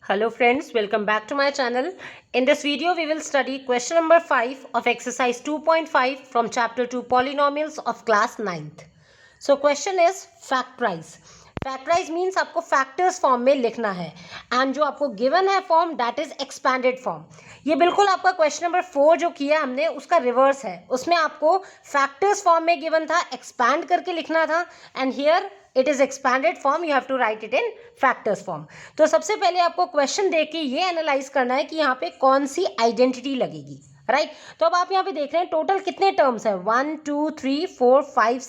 Hello friends, welcome back to my channel. In this video, we will study question number 5 of exercise 2.5 from chapter 2 polynomials of class 9th. So question is factorize. Factorize means आपको factors form में लिखना है and जो आपको given है form that is expanded form. ये बिल्कुल आपका क्वेश्चन नंबर 4 जो किया हमने उसका रिवर्स है. उसमें आपको factors form में given था, expand करके लिखना था and here it is expanded form, you have to write it in factors form. तो सबसे पहले आपको क्वेश्चन देख के ये एनालाइज करना है कि यहाँ पे कौन सी आइडेंटिटी लगेगी, राइट. तो अब आप यहाँ पे देख रहे हैं टोटल कितने टर्म्स हैं, 1 2 3 4 5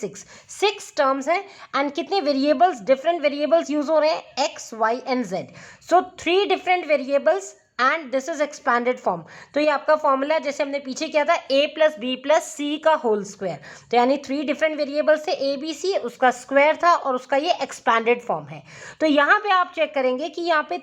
6 टर्म्स हैं एंड कितने वेरिएबल्स, डिफरेंट वेरिएबल्स यूज हो रहे हैं x y and z. So 3 different variables and this is expanded form. तो ये आपका फॉर्मूला है जैसे हमने पीछे किया था a प्लस बी प्लस सी का होल स्क्वायर. तो यानी 3 डिफरेंट वेरिएबल्स से ए बी सी, उसका स्क्वायर था और उसका ये एक्सपैंडेड फॉर्म है. तो यहाँ पे आप चेक करेंगे कि यहाँ पे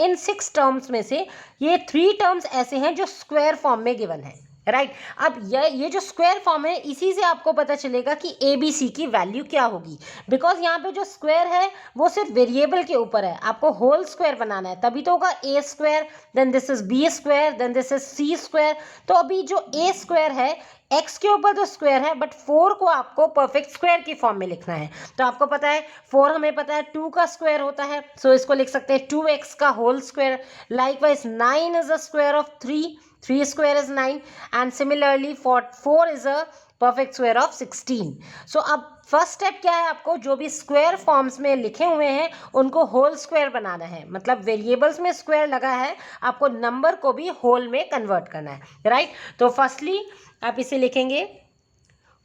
इन 6 टर्म्स में से ये 3 टर्म्स ऐसे हैं जो स्क्वायर फॉर्म में गिवन है, राइट. अब ये जो स्क्वायर फॉर्म है इसी से आपको पता चलेगा कि ए बी सी की वैल्यू क्या होगी, बिकॉज यहाँ पे जो स्क्वायर है वो सिर्फ वेरिएबल के ऊपर है. आपको होल स्क्वायर बनाना है तभी तो होगा A square, then this is B square, then this is C square. तो अभी जो ए स्क्वायर है एक्स के ऊपर तो स्क्वायर है बट 4 को आपको परफेक्ट स्क्वायर की फॉर्म में लिखना है. तो आपको पता है 4 हमें पता है 2 का स्क्वायर होता है, सो इसको लिख सकते हैं 2x का whole square. Likewise 9 is the square of 3 square is 9 and similarly 4 is a perfect square of 16. So अब फर्स्ट स्टेप क्या है, आपको जो भी स्क्वायर फॉर्म्स में लिखे हुए हैं उनको होल स्क्वायर बनाना है. मतलब वेरिएबल्स में स्क्वायर लगा है, आपको नंबर को भी होल में कन्वर्ट करना है, राइट. तो फर्स्टली आप इसे लिखेंगे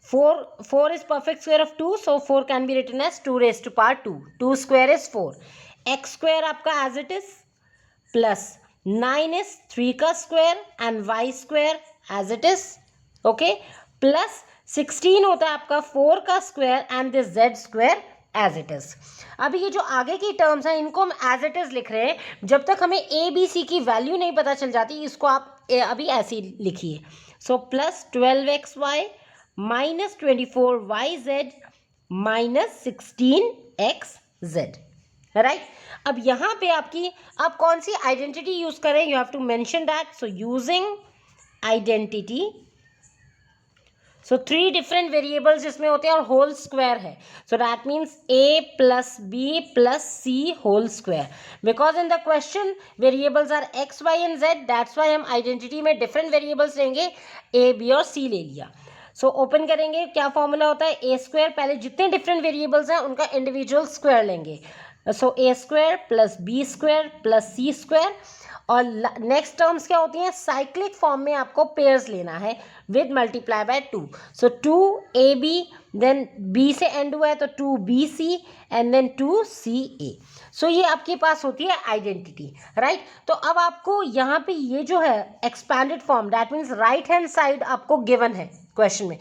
4 is perfect square of 2, so 4 can be written as 2 raised to power 2. 2 square is 4. x square आपका as it is plus 9 is 3 का square and y square as it is, okay, plus 16 होता है आपका 4 का square and this z square as it is. अभी ये जो आगे की टर्म्स हैं इनको हम एज इट इज लिख रहे हैं. जब तक हमें ए बी सी की वैल्यू नहीं पता चल जाती इसको आप अभी ऐसे ही लिखिए. So plus 12xy minus 24yz minus 16xz, right. अब यहाँ पे आपकी आप कौन सी आइडेंटिटी यूज करें, you have to mention that. So using identity, so 3 different variables जिसमें होते हैं और होल स्क्वायर है, so that means a plus B plus C whole square. Because in the question variables are x y and z, that's why हम identity में different variables लेंगे, a b और c ले लिया. सो ओपन करेंगे, क्या formula होता है, ए स्क्वायर, पहले जितने डिफरेंट वेरिएबल्स हैं उनका इंडिविजुअल स्क्वायर लेंगे. So A square plus B square plus C square. और नेक्स्ट टर्म्स क्या होती हैं, साइक्लिक फॉर्म में आपको पेयर्स लेना है with multiply by 2. So 2ab, then b से एंड हुआ है तो 2bc एंड देन 2ca. सो ये आपके पास होती है आइडेंटिटी, राइट. तो अब आपको यहाँ पे ये जो है expanded form, that means right hand side आपको गिवन है क्वेश्चन में,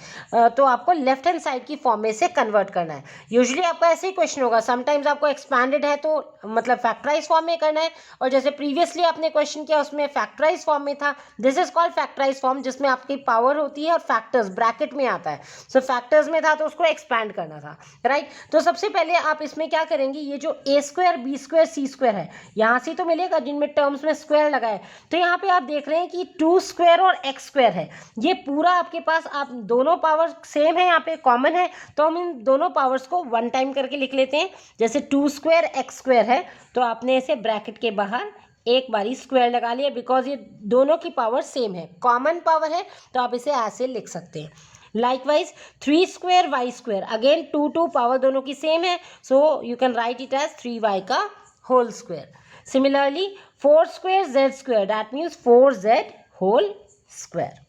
तो आपको लेफ्ट हैंड साइड की फॉर्म में से कन्वर्ट करना है. यूजुअली आपका ऐसे ही क्वेश्चन होगा, समटाइम्स आपको एक्सपैंडेड है तो मतलब फैक्टराइज फॉर्म में करना है, और जैसे प्रीवियसली आपने क्वेश्चन किया उसमें फैक्टराइज फॉर्म में था. This is called factorise form जिसमें आपकी पावर होती है और फैक्टर्स ब्रैकेट में आता है. सो फैक्टर्स में था तो उसको एक्सपैंड करना था, राइट. तो सबसे पहले आप इसमें क्या करेंगे, ये जो ए स्क्वायर बी स्क्वायर सी स्क्वायर है यहाँ से तो मिलेगा जिनमें टर्म्स में स्क्वायर लगा है. तो यहाँ पे आप देख रहे हैं कि 2 स्क्वायर और एक्स स्क्वायर है, ये पूरा आपके पास, आप दोनों पावर सेम है, यहाँ पे कॉमन है तो हम इन दोनों पावर्स को 1 टाइम करके लिख लेते हैं. जैसे 2 स्क्वायर एक्स स्क्वायर है तो आपने इसे ब्रैकेट के बाहर एक बारी स्क्वायर लगा लिया, बिकॉज ये दोनों की पावर सेम है, कॉमन पावर है, तो आप इसे ऐसे लिख सकते हैं. Likewise 3 square Y square, again 2 power दोनों की सेम है, so you can write it as 3y का whole square. Similarly 4 square Z square, that means 4z whole square,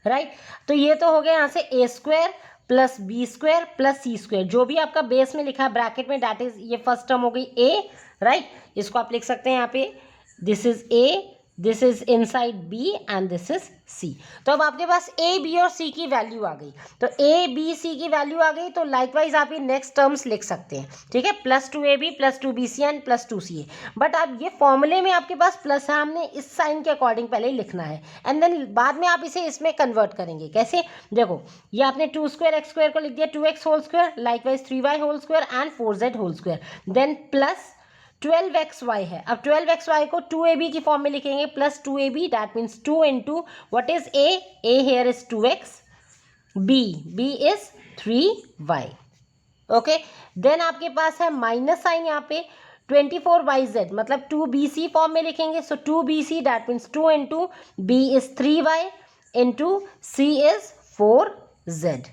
right. तो ये तो हो गया यहाँ से A square plus B square plus C square, जो भी आपका बेस में लिखा है ब्रैकेट में, दैट इज ये फर्स्ट टर्म हो गई ए, राइट. इसको आप लिख सकते हैं यहाँ पे, this is a, this is inside B and this is C. तो अब आपके पास ए बी और सी की वैल्यू आ गई, तो ए बी सी की वैल्यू आ गई तो लाइकवाइज आप ये नेक्स्ट टर्म्स लिख सकते हैं, ठीक है, plus 2ab plus 2bc and plus 2ca. But अब ये फॉर्मूले में आपके पास प्लस है, हमने इस साइन के अकॉर्डिंग पहले ही लिखना है एंड देन बाद में आप इसे इसमें कन्वर्ट करेंगे. कैसे, देखो ये आपने 2 स्क्वायर एक्स स्क्वायर को लिख दिया 2x whole square, likewise 3y whole square and 4z whole square, then plus 12xy है। अब 12xy को 2ab की फॉर्म में लिखेंगे plus 2ab, that means 2 into what is a here is 2x, b is 3y। Okay, then आपके पास है minus sign यहाँ पे 24yz, मतलब 2bc फॉर्म में लिखेंगे। So 2bc that means 2 into b is 3y into c is 4z,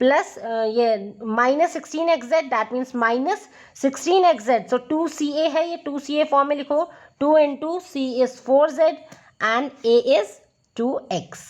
plus ये minus 16xz that means minus 16xz। So 2ca है, ये 2ca फॉर्म में लिखो, 2 into c is 4z and a is 2x।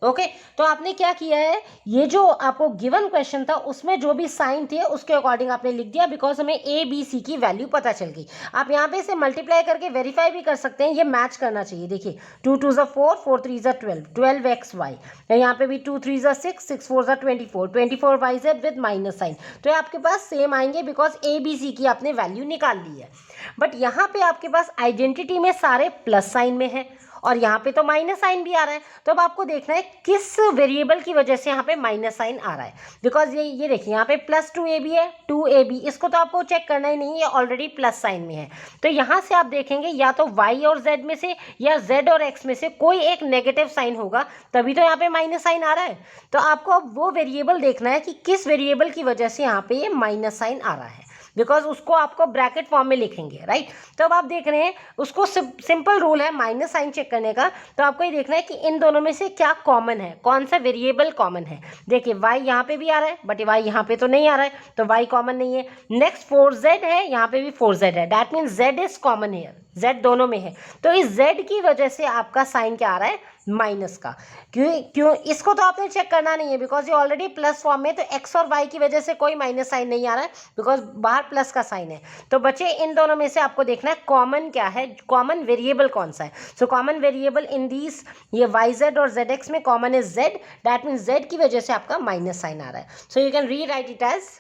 Okay, तो आपने क्या किया है, ये जो आपको गिवन क्वेश्चन था उसमें जो भी साइन थे उसके अकॉर्डिंग आपने लिख दिया, बिकॉज हमें ए बी सी की वैल्यू पता चल गई। आप यहाँ पे इसे मल्टीप्लाई करके वेरीफाई भी कर सकते हैं, ये मैच करना चाहिए। देखिए 2 2 ज़ा 4, 4 3 ज़ा 12, 12xy, यहाँ पे भी 2 3 ज़ा 6, 6 4 ज़ा 24, 24yz विद माइनस साइन। तो ये आपके पास सेम आएंगे बिकॉज ए बी सी की आपने वैल्यू निकाल ली है। बट यहाँ पे आपके पास आइडेंटिटी में सारे प्लस साइन में है और यहाँ पे तो माइनस साइन भी आ रहा है। तो अब आपको देखना है किस वेरिएबल की वजह से यहाँ पे माइनस साइन आ रहा है, बिकॉज ये देखिए यहाँ पे प्लस 2ab है, 2ab इसको तो आपको चेक करना ही नहीं है, ये ऑलरेडी प्लस साइन में है। तो यहाँ से आप देखेंगे या तो y और z में से या z और x में से कोई एक नेगेटिव साइन होगा, तभी तो यहाँ पे माइनस साइन आ रहा है। तो आपको अब वो वेरिएबल देखना है कि किस वेरिएबल की वजह से यहाँ पे ये माइनस साइन आ रहा है, बिकॉज उसको आपको ब्रैकेट फॉर्म में लिखेंगे, राइट। तो अब आप देख रहे हैं उसको सिंपल रूल है माइनस साइन चेक करने का। तो आपको ये देखना है कि इन दोनों में से क्या कॉमन है, कौन सा वेरिएबल कॉमन है। देखिए y यहाँ पे भी आ रहा है बट y यहाँ पे तो नहीं आ रहा है, तो y कॉमन नहीं है। नेक्स्ट 4z है, यहाँ पे भी 4z है, that means z is common है, z दोनों में है। तो इस z की वजह से आपका साइन क्या आ रहा है, माइनस का। क्यों इसको तो आपने चेक करना नहीं है बिकॉज ये ऑलरेडी प्लस फॉर्म में, तो x और y की वजह से कोई माइनस साइन नहीं आ रहा है बिकॉज बाहर प्लस का साइन है। तो बच्चे इन दोनों में से आपको देखना है कॉमन क्या है, कॉमन वेरिएबल कौन सा है। So common variable in these, ये yz और zx में कॉमन है z, दैट मीन्स z की वजह से आपका माइनस साइन आ रहा है। So you can rewrite it as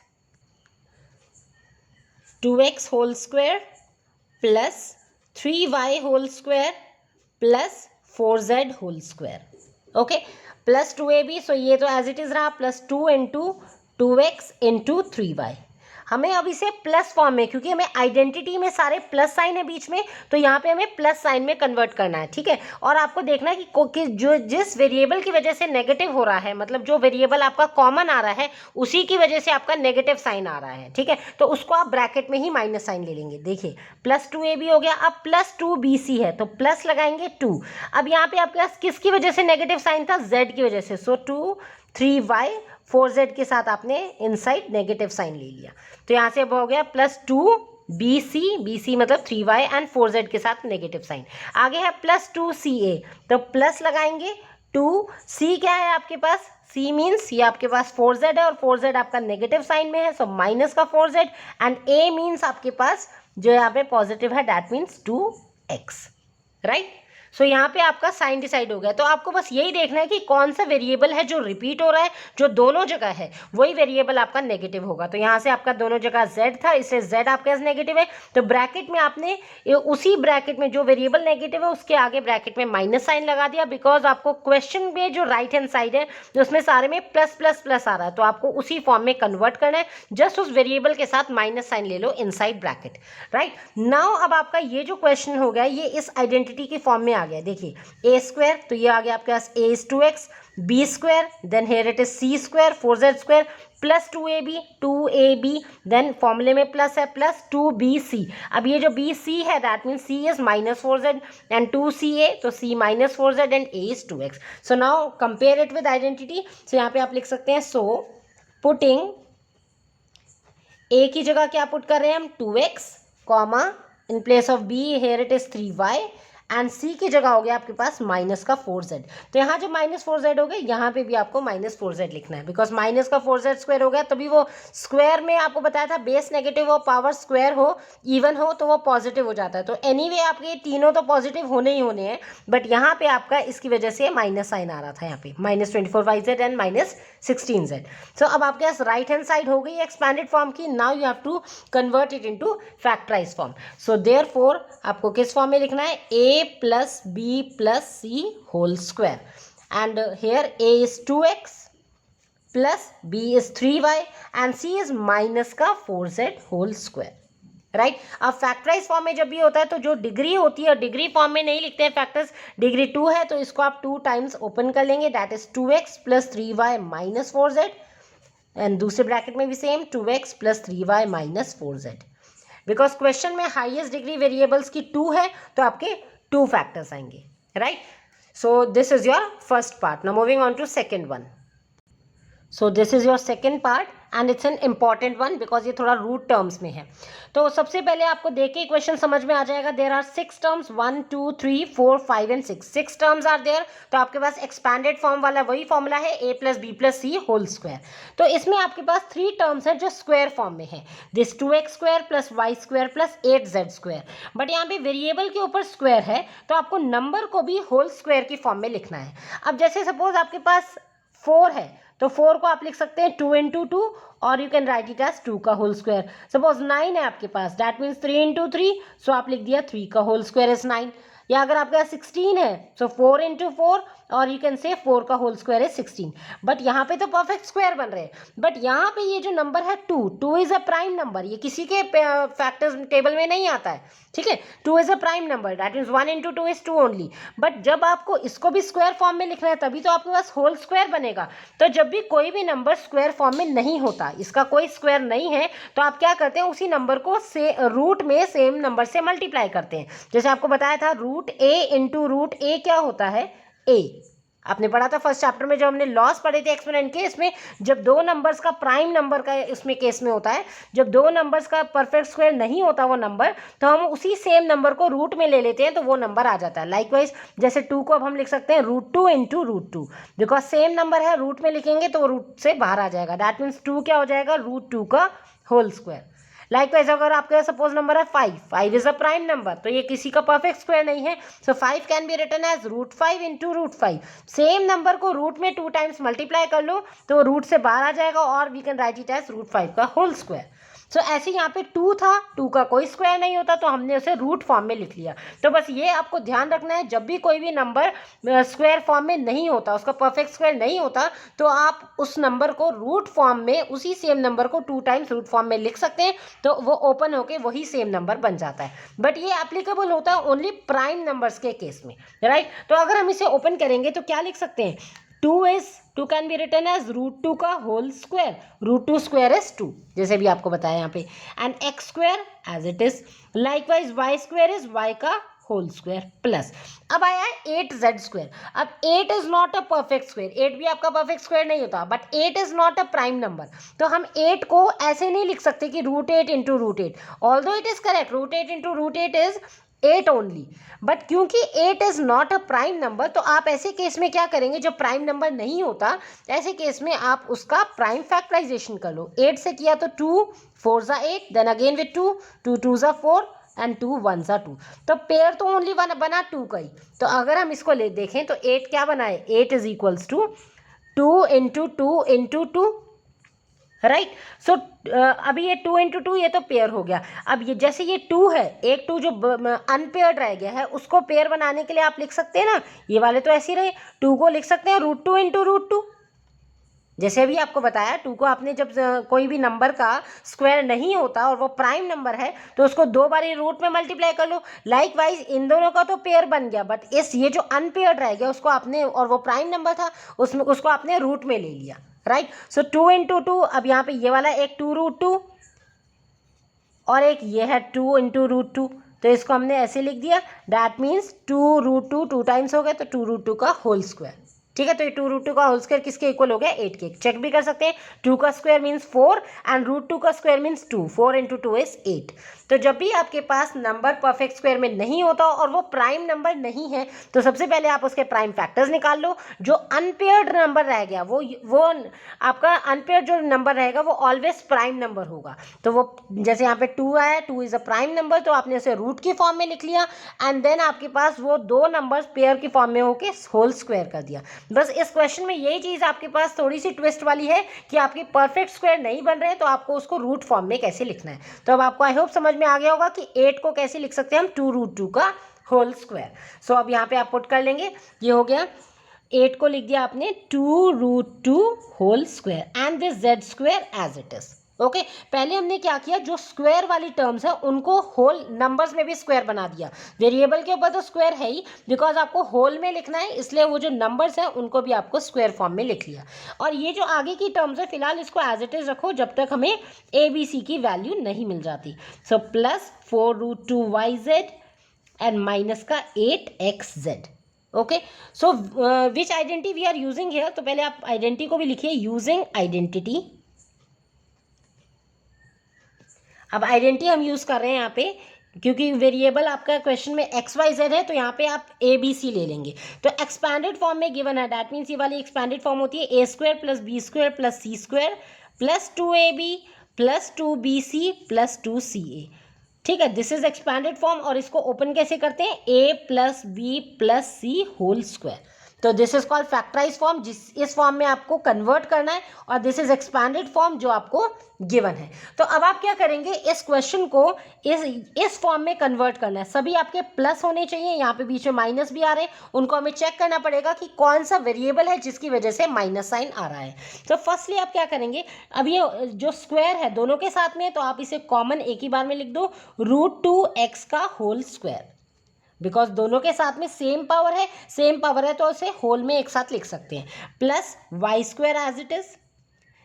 2x whole square plus 3y whole square plus 4z whole square. Okay, plus 2ab, so ये तो एज इट इज रहा, plus 2 into 2x into 3y। हमें अब इसे plus form में, क्योंकि हमें identity में सारे प्लस साइन है बीच में, तो यहाँ पे हमें प्लस साइन में कन्वर्ट करना है, ठीक है। और आपको देखना है कि जो जिस वेरिएबल की वजह से नेगेटिव हो रहा है, मतलब जो वेरिएबल आपका कॉमन आ रहा है उसी की वजह से आपका नेगेटिव साइन आ रहा है, ठीक है। तो उसको आप ब्रैकेट में ही माइनस साइन ले लेंगे। देखिए प्लस 2ab हो गया, अब प्लस 2bc है तो प्लस लगाएंगे 2। अब यहाँ पे आपके पास किसकी वजह से नेगेटिव साइन था, z की वजह से। सो 2 3y 4z के साथ आपने इनसाइड नेगेटिव साइन ले लिया। तो यहाँ से अब हो गया प्लस 2bc मतलब 3y एंड 4z के साथ नेगेटिव साइन। आगे है प्लस 2ca, तो प्लस लगाएंगे 2c क्या है आपके पास, c मीन्स ये आपके पास 4z है और 4z आपका नेगेटिव साइन में है, सो माइनस का 4z, एंड a मीन्स आपके पास जो यहाँ पे पॉजिटिव है, दैट मीन्स 2x, राइट। सो यहाँ पे आपका साइन डिसाइड हो गया। तो आपको बस यही देखना है कि कौन सा वेरिएबल है जो रिपीट हो रहा है, जो दोनों जगह है वही वेरिएबल आपका नेगेटिव होगा। तो यहाँ से आपका दोनों जगह z था, इसलिए z आपके पास नेगेटिव है। तो ब्रैकेट में आपने उसी ब्रैकेट में जो वेरिएबल नेगेटिव है उसके आगे ब्रैकेट में माइनस साइन लगा दिया, बिकॉज आपको क्वेश्चन में जो राइट हैंड साइड है उसमें सारे में प्लस प्लस प्लस आ रहा है, तो आपको उसी फॉर्म में कन्वर्ट करना है। जस्ट उस वेरिएबल के साथ माइनस साइन ले लो इनसाइड ब्रैकेट, राइट। नाउ अब आपका ये जो क्वेश्चन हो गया ये इस आइडेंटिटी की फॉर्म में आ गया। देखिए a स्क्वायर, तो ये आ गया आपके पास a is 2x, b square, then here it is c square 4z square plus 2ab, then फॉर्मूले में प्लस है प्लस 2bc। अब ये जो bc है that means c is minus 4z and 2ca, तो c minus 4z and a is 2x। So now compare it with identity. So यहाँ पे आप लिख सकते हैं, सो पुटिंग a की जगह क्या पुट कर रहे हैं हम, 2x comma in place of b here it is 3y and c की जगह हो गया आपके पास माइनस का 4z। तो यहाँ जो माइनस 4z हो गया यहाँ पे भी आपको माइनस 4z लिखना है, बिकॉज माइनस का 4z स्क्वायर हो गया, तभी वो स्क्वायर में आपको बताया था बेस नेगेटिव हो, पावर स्क्वायर हो, इवन हो तो वो पॉजिटिव हो जाता है। तो एनीवे आपके तीनों तो पॉजिटिव होने ही होने हैं, बट यहाँ पे आपका इसकी वजह से माइनस साइन आ रहा था, यहाँ पे minus 24yz and minus 16z। सो अब आपके पास राइट हैंड साइड हो गई एक्सपैंडेड फॉर्म की। Now you have to convert it into factorise form. So therefore आपको किस फॉर्म में लिखना है, a plus b plus c whole square, and here a is 2x plus b is 3y and c is minus का 4z whole square. Right. अब factorise form में जब भी होता है तो जो डिग्री होती है डिग्री फॉर्म में नहीं लिखते हैं फैक्टर्स। डिग्री 2 है तो इसको आप 2 टाइम्स ओपन कर लेंगे, that is 2x plus 3y minus 4z, and दूसरे ब्रैकेट में भी same 2x plus 3y minus 4z। Because question में हाईएस्ट डिग्री वेरिएबल्स की 2 है तो आपके 2 फैक्टर्स आएंगे, right. So this is your first part. Now moving on to second one. So this is your second part and it's an important one because ये थोड़ा root terms में है। तो सबसे पहले आपको देख के क्वेश्चन समझ में आ जाएगा। There are 6 terms, 1 2 3 4 5 and 6, 6 terms are there. तो आपके पास एक्सपैंडेड फॉर्म वाला वही फॉर्मूला है a plus B plus C whole square. तो इसमें आपके पास 3 टर्म्स है जो स्क्वायर फॉर्म में है, this 2x square plus y square plus 8z square. But यहाँ पे वेरिएबल के ऊपर स्क्वायर है तो आपको नंबर को भी होल स्क्वायर की फॉर्म में लिखना है। अब जैसे सपोज आपके पास 4 है तो 4 को आप लिख सकते हैं 2 इंटू 2 और you can write it as 2 का होल स्क्वायर। सपोज 9 है आपके पास, दैट मीन्स 3 इंटू 3, सो आप लिख दिया 3 का होल स्क्वायर इज 9। या अगर आपके पास 16 है सो 4 इंटू 4 और यू कैन से 4 का होल स्क्वायर है 16। बट यहाँ पे तो परफेक्ट स्क्वायर बन रहे हैं, बट यहाँ पे ये जो नंबर है 2 इज अ प्राइम नंबर, ये किसी के फैक्टर्स टेबल में नहीं आता है, ठीक है। 2 is a prime number, that means 1 into 2 is 2 only. But जब आपको इसको भी स्क्वायर फॉर्म में लिखना है तभी तो आपके पास होल स्क्वायर बनेगा। तो जब भी कोई भी नंबर स्क्वायर फॉर्म में नहीं होता, इसका कोई स्क्वायर नहीं है, तो आप क्या करते हैं उसी नंबर को से रूट में सेम नंबर से मल्टीप्लाई करते हैं। जैसे आपको बताया था root a into root a क्या होता है, a। आपने पढ़ा था फर्स्ट चैप्टर में जब हमने लॉस पढ़े थे एक्सपोनेंट के, इसमें जब दो नंबर्स का प्राइम नंबर का इसमें केस में होता है, जब दो नंबर्स का परफेक्ट स्क्वायर नहीं होता वो नंबर, तो हम उसी सेम नंबर को रूट में ले लेते हैं तो वो नंबर आ जाता है। लाइकवाइज जैसे 2 को अब हम लिख सकते हैं √2 इंटू √2, बिकॉज सेम नंबर है, रूट में लिखेंगे तो रूट से बाहर आ जाएगा, दैट मीन्स 2 क्या हो जाएगा, √2 का होल स्क्वायर। लाइकवाइज अगर आपके सपोज नंबर है 5 इज अ प्राइम नंबर, तो ये किसी का परफेक्ट स्क्वायर नहीं है, so 5 can be written as √5 into √5। Same number को रूट में 2 टाइम्स मल्टीप्लाई कर लो तो रूट से बाहर आ जाएगा और we can write it as √5 का होल स्क्वायर। सो ऐसे यहाँ पे 2 था, 2 का कोई स्क्वायर नहीं होता तो हमने उसे रूट फॉर्म में लिख लिया। तो बस ये आपको ध्यान रखना है, जब भी कोई भी नंबर स्क्वायर फॉर्म में नहीं होता, उसका परफेक्ट स्क्वायर नहीं होता, तो आप उस नंबर को रूट फॉर्म में उसी सेम नंबर को 2 टाइम्स रूट फॉर्म में लिख सकते हैं तो वो ओपन होके वही सेम नंबर बन जाता है। बट ये एप्लीकेबल होता है ओनली प्राइम नंबर्स के केस में, राइट। तो अगर हम इसे ओपन करेंगे तो क्या लिख सकते हैं, 2 कैन बी रिटन एज √2 का होल स्क्वायर, √2 स्क्वायर इज 2, जैसे भी आपको बताया यहाँ पे, and x square as it is. Likewise y square is y का होल स्क्वायर प्लस, अब आया 8z स्क्वायर। अब 8 is not a perfect square, 8 भी आपका परफेक्ट स्क्वायर नहीं होता, but 8 is not a prime number, तो हम 8 को ऐसे नहीं लिख सकते कि √8 into √8, although it is correct, √8 into √8 is 8 only, but क्योंकि 8 is not a prime number, तो आप ऐसे केस में क्या करेंगे, जब प्राइम नंबर नहीं होता ऐसे केस में आप उसका प्राइम फैक्टराइजेशन कर लो। 8 से किया तो 2 4 ज़ा 8, देन अगेन विथ 2 2 2 ज़ा 4 एंड 2 1 ज़ा 2, तो पेयर तो ओनली बना 2 का ही। तो अगर हम इसको ले देखें तो 8 क्या बना है, 8 is equals to 2 into 2 into 2, right. So अभी ये 2 इंटू 2 ये तो पेयर हो गया। अब ये जैसे ये 2 है, एक 2 जो अनपेयर्ड रह गया है उसको पेयर बनाने के लिए आप लिख सकते हैं ना, ये वाले तो ऐसे ही रहे, 2 को लिख सकते हैं √2 इंटू √2। जैसे अभी आपको बताया 2 को आपने जब कोई भी नंबर का स्क्वायर नहीं होता और वो प्राइम नंबर है तो उसको 2 बार रूट में मल्टीप्लाई कर लो। लाइकवाइज इन दोनों का तो पेयर बन गया, बट ये जो अनपेयर्ड रह गया उसको आपने, और वो प्राइम नंबर था उसमें, उसको आपने रूट में ले लिया, राइट। सो 2 इंटू 2, अब यहाँ पे ये वाला एक 2 √2 और एक ये है 2 इंटू √2, तो इसको हमने ऐसे लिख दिया, दैट मीन्स 2 √2 2 टाइम्स हो गए तो 2 √2 का होल स्क्वायर, ठीक है। तो ये 2 √2 का होल स्क्वायर किसके इक्वल हो गया, 8 के। चेक भी कर सकते हैं, 2 का स्क्वायर मीन्स 4 एंड √2 का स्क्वायर मीन्स 2, 4 इंटू 2 इज 8। तो जब भी आपके पास नंबर परफेक्ट स्क्वायर में नहीं होता और वो प्राइम नंबर नहीं है तो सबसे पहले आप उसके प्राइम फैक्टर्स निकाल लो। जो अनपेयर्ड नंबर रह गया वो आपका अनपेयर्ड जो नंबर रहेगा वो ऑलवेज प्राइम नंबर होगा। तो वो जैसे यहाँ पे 2 आया, 2 इज अ प्राइम नंबर, तो आपने उसे रूट की फॉर्म में लिख लिया एंड देन आपके पास वो दो नंबर्स पेयर की फॉर्म में होके होल स्क्वायर कर दिया। बस इस क्वेश्चन में यही चीज़ आपके पास थोड़ी सी ट्विस्ट वाली है कि आपके परफेक्ट स्क्वायर नहीं बन रहे तो आपको उसको रूट फॉर्म में कैसे लिखना है। तो अब आपको आई होप समझ में आ गया होगा कि 8 को कैसे लिख सकते हैं हम, 2 √2 का होल स्क्वायर। सो अब यहाँ पे आप पुट कर लेंगे, ये हो गया 8 को लिख दिया आपने 2 √2 whole square and this z square as it is, okay पहले हमने क्या किया, जो स्क्वायर वाली टर्म्स है उनको होल नंबर्स में भी स्क्वायर बना दिया। वेरिएबल के ऊपर तो स्क्वायर है ही, बिकॉज आपको होल में लिखना है, इसलिए वो जो नंबर्स हैं उनको भी आपको स्क्वायर फॉर्म में लिख लिया। और ये जो आगे की टर्म्स है फिलहाल इसको एज इट इज रखो जब तक हमें ABC की वैल्यू नहीं मिल जाती। So plus 4√2YZ and minus का 8XZ। Okay so which identity we are using here, तो पहले आप आइडेंटिटी को भी लिखिए, यूजिंग आइडेंटिटी। अब आइडेंटिटी हम यूज़ कर रहे हैं यहाँ पे, क्योंकि वेरिएबल आपका क्वेश्चन में XYZ है, तो यहाँ पे आप ABC ले लेंगे। तो एक्सपैंडेड फॉर्म में गिवन है, दैट मीन्स ये वाली एक्सपैंडेड फॉर्म होती है A² + B² + C² + 2AB + 2BC + 2CA। ठीक है, दिस इज एक्सपैंडेड फॉर्म। और इसको ओपन कैसे करते हैं, A + B + C whole square. तो this is called factorise form, इस फॉर्म में आपको कन्वर्ट करना है, और दिस इज एक्सपैंडेड फॉर्म जो आपको गिवन है। तो अब आप क्या करेंगे, इस क्वेश्चन को इस फॉर्म में कन्वर्ट करना है। सभी आपके प्लस होने चाहिए, यहाँ पे बीच में माइनस भी आ रहे हैं, उनको हमें चेक करना पड़ेगा कि कौन सा वेरिएबल है जिसकी वजह से माइनस साइन आ रहा है। तो फर्स्टली आप क्या करेंगे, अब ये जो स्क्वायर है दोनों के साथ में, तो आप इसे कॉमन एक ही बार में लिख दो, √2x का होल स्क्वायर, बिकॉज दोनों के साथ में सेम पावर है तो उसे होल में एक साथ लिख सकते हैं, plus y² as it is.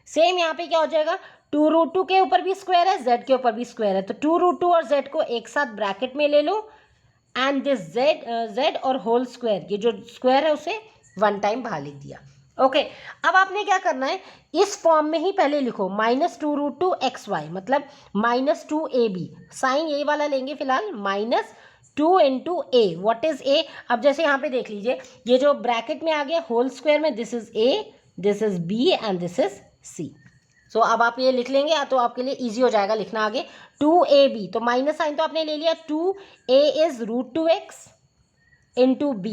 Same यहाँ पे क्या हो जाएगा, 2√2 के ऊपर भी स्क्वायर है, z के ऊपर भी स्क्वायर है, तो 2√2 और z को एक साथ ब्रैकेट में ले लो, एंड दिस z और होल स्क्वायर, ये जो स्क्वायर है उसे वन टाइम बाहर लिख दिया। ओके अब आपने क्या करना है, इस फॉर्म में ही पहले लिखो -2√2xy, मतलब -2ab, साइन ए वाला लेंगे फिलहाल, -2 × a। व्हाट इज a, अब जैसे यहाँ पे देख लीजिए, ये जो ब्रैकेट में आ गया होल स्क्वायर में, this is a, this is b and this is c। सो अब आप ये लिख लेंगे, तो आपके लिए इजी हो जाएगा लिखना आगे। 2ab, तो माइनस साइन तो आपने ले लिया, 2a is √2x × b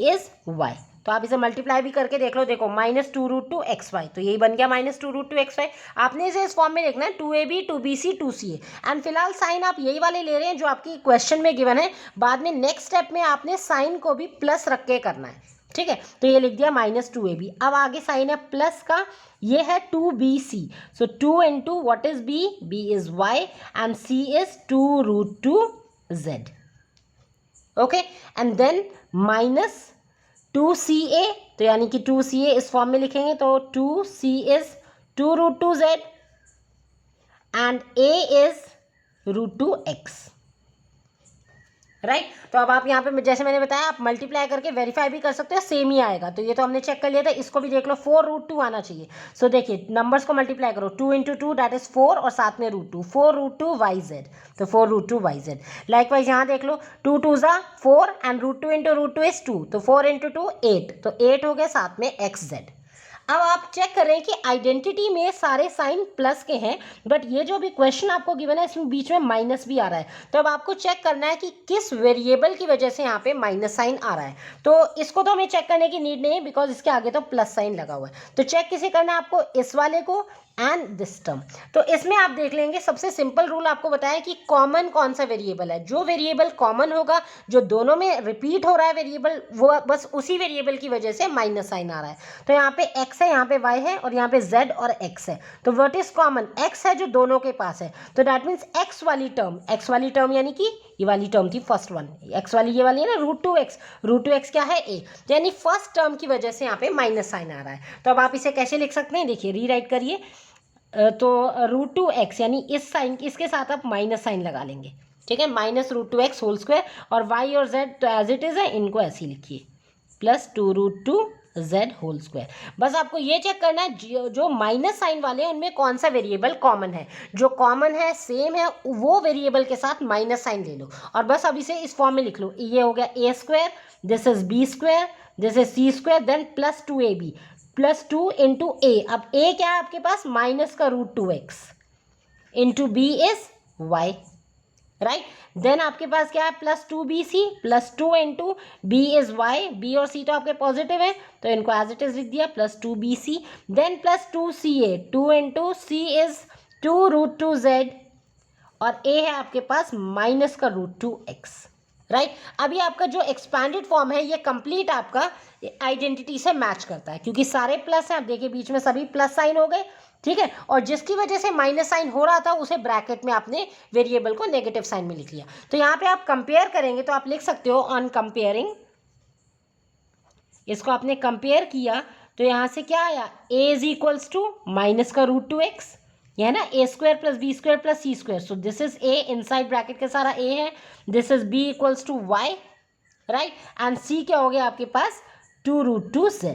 is y, तो आप इसे मल्टीप्लाई भी करके देख लो, देखो -2√2xy, तो यही बन गया -2√2xy। आपने इसे इस फॉर्म में लिखना है 2ab 2bc 2ca, एंड फिलहाल साइन आप यही वाले ले रहे हैं जो आपकी क्वेश्चन में गिवन है। बाद में नेक्स्ट स्टेप में आपने साइन को भी प्लस रख के करना है, ठीक है। तो ये लिख दिया -2ab। अब आगे साइन है प्लस का, ये है 2bc, so 2 × what is b is y and c is 2√2z। Okay and then -2ca, तो यानी कि 2ca इस फॉर्म में लिखेंगे, तो 2c is 2√2z and a is √2x, right. तो अब आप यहाँ पे जैसे मैंने बताया, आप मल्टीप्लाई करके वेरीफाई भी कर सकते हो, सेम ही आएगा। तो ये तो हमने चेक कर लिया था, इसको भी देख लो, 4√2 आना चाहिए। सो देखिए नंबर्स को मल्टीप्लाई करो, 2 × 2 दैट इज 4, और साथ में √2, 4√2yz, तो 4√2yz। लाइकवाइज यहाँ देख लो, 2 2 ज़ा 4 एंड √2 × √2 इज 2, तो 4 × 2 8, तो 8 हो गए, साथ में xz। अब आप चेक कर रहे हैं कि आइडेंटिटी में सारे साइन प्लस के हैं, बट ये जो भी क्वेश्चन आपको गिवन है इसमें बीच में माइनस भी आ रहा है। तो अब आपको चेक करना है कि किस वेरिएबल की वजह से यहाँ पे माइनस साइन आ रहा है। तो इसको तो हमें चेक करने की नीड नहीं है, बिकॉज इसके आगे तो प्लस साइन लगा हुआ है। तो चेक किसे करना है आपको, इस वाले को एंड दिस टर्म। तो इसमें आप देख लेंगे, सबसे सिंपल रूल आपको बताया कि कॉमन कौन सा वेरिएबल है। जो वेरिएबल कॉमन होगा, जो दोनों में रिपीट हो रहा है वेरिएबल, वो बस उसी वेरिएबल की वजह से माइनस साइन आ रहा है। तो यहाँ पे x है, यहाँ पे y है, और यहाँ पे z और x है। तो व्हाट इज कॉमन, x है जो दोनों के पास है, तो दैट मीन्स x वाली टर्म यानी कि ये वाली टर्म थी फर्स्ट वन, x वाली ये वाली है ना, √2x क्या है a, तो यानी फर्स्ट टर्म की वजह से यहाँ पे माइनस साइन आ रहा है। तो अब आप इसे कैसे लिख सकते हैं, देखिए रीराइट करिए, तो √2x यानी इस साइन, इसके साथ आप माइनस साइन लगा लेंगे, ठीक है, -√2x होल स्क्वायर, और y और z तो एज इट इज़ है, इनको ऐसे ही लिखिए, प्लस 2√2z होल स्क्वायर। बस आपको ये चेक करना है जो माइनस साइन वाले हैं उनमें कौन सा वेरिएबल कॉमन है, जो कॉमन है सेम है वो वेरिएबल के साथ माइनस साइन ले लो, और बस अब इसे इस फॉर्म में लिख लो। ये हो गया a², this is b², this is c², then plus 2ab plus 2 × a। अब a क्या है आपके पास, माइनस का √2x into b is y, right. देन आपके पास क्या है, plus 2bc plus 2 × b is y, b और c तो आपके पॉजिटिव है, तो इनको एज इट इज लिख दिया, plus 2bc, then plus 2ca, 2 × c is 2√2z, और a है आपके पास माइनस का √2x, राइट। अभी आपका जो एक्सपैंडेड फॉर्म है ये कंप्लीट आपका आइडेंटिटी से मैच करता है क्योंकि सारे प्लस हैं। आप देखिए बीच में सभी प्लस साइन हो गए, ठीक है, और जिसकी वजह से माइनस साइन हो रहा था उसे ब्रैकेट में आपने वेरिएबल को नेगेटिव साइन में लिख लिया। तो यहाँ पे आप कंपेयर करेंगे तो आप लिख सकते हो ऑन कंपेयरिंग, इसको आपने कंपेयर किया तो यहाँ से क्या आया, a is equals to minus का रूट टू एक्स, यह है ना, A square plus B square plus C square. So this is a, inside bracket के सारा a है, this is b equals to y, right, and c क्या हो गया आपके पास, 2√2z,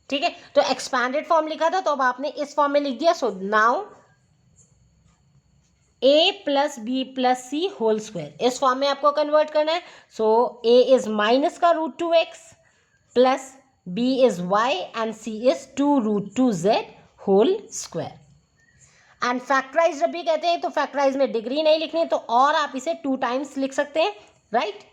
ठीक है। तो एक्सपैंडेड फॉर्म लिखा था तो अब आपने इस फॉर्म में लिख दिया। So now a plus B plus C whole square, इस फॉर्म में आपको कन्वर्ट करना है। सो a इज माइनस का root two x plus b is y and c is 2√2z whole square. And factorise जब भी कहते हैं तो फैक्टराइज में डिग्री नहीं लिखनी है, तो और आप इसे 2 टाइम्स लिख सकते हैं, राइट।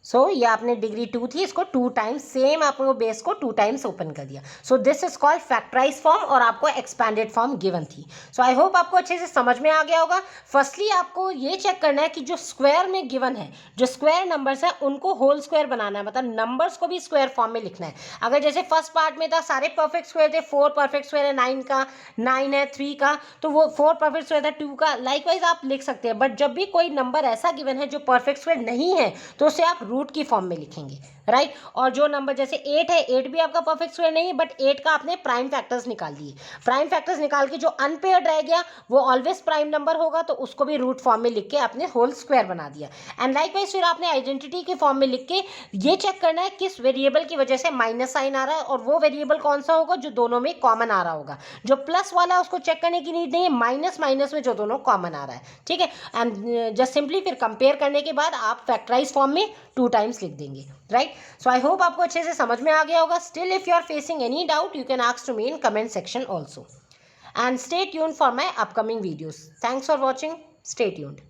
सो ये आपने डिग्री 2 थी, इसको 2 टाइम्स, सेम आपने बेस को 2 टाइम्स ओपन कर दिया। So this is called factorise form और आपको एक्सपैंडेड फॉर्म गिवन थी। सो आई होप आपको अच्छे से समझ में आ गया होगा। फर्स्टली आपको ये चेक करना है कि जो स्क्वायर में गिवन है, जो स्क्वायर नंबर्स है उनको होल स्क्वायर बनाना है, मतलब नंबर्स को भी स्क्वायर फॉर्म में लिखना है। अगर जैसे फर्स्ट पार्ट में था सारे परफेक्ट स्क्वायर थे, 4 परफेक्ट स्क्वायर है 9 का, 9 है 3 का, तो वो 4 परफेक्ट स्क्वायर था 2 का, लाइकवाइज आप लिख सकते हैं। बट जब भी कोई नंबर ऐसा गिवन है जो परफेक्ट स्क्वायर नहीं है तो उसे आप रूट की फॉर्म में लिखेंगे, राइट। और जो नंबर जैसे 8 है, 8 भी आपका परफेक्ट स्क्वायर नहीं है, बट 8 का आपने प्राइम फैक्टर्स निकाल दिए। प्राइम फैक्टर्स निकाल के जो अनपेयर्ड रह गया वो ऑलवेज प्राइम नंबर होगा, तो उसको भी रूट फॉर्म में लिख के आपने होल स्क्वायर बना दिया। एंड लाइकवाइज फिर आपने आइडेंटिटी के फॉर्म में लिख के ये चेक करना है किस वेरिएबल की वजह से माइनस साइन आ रहा है, और वो वेरिएबल कौन सा होगा जो दोनों में कॉमन आ रहा होगा। जो प्लस वाला है उसको चेक करने की नीड नहीं है, माइनस माइनस में जो दोनों कॉमन आ रहा है, ठीक है। एंड जस्ट सिंपली फिर कंपेयर करने के बाद आप फैक्टराइज फॉर्म में 2 टाइम्स लिख देंगे, राइट। सो आई होप आपको अच्छे से समझ में आ गया होगा। Still if you are facing any doubt you can ask to me in comment section also, and stay tuned for my upcoming videos. Thanks for watching, stay tuned.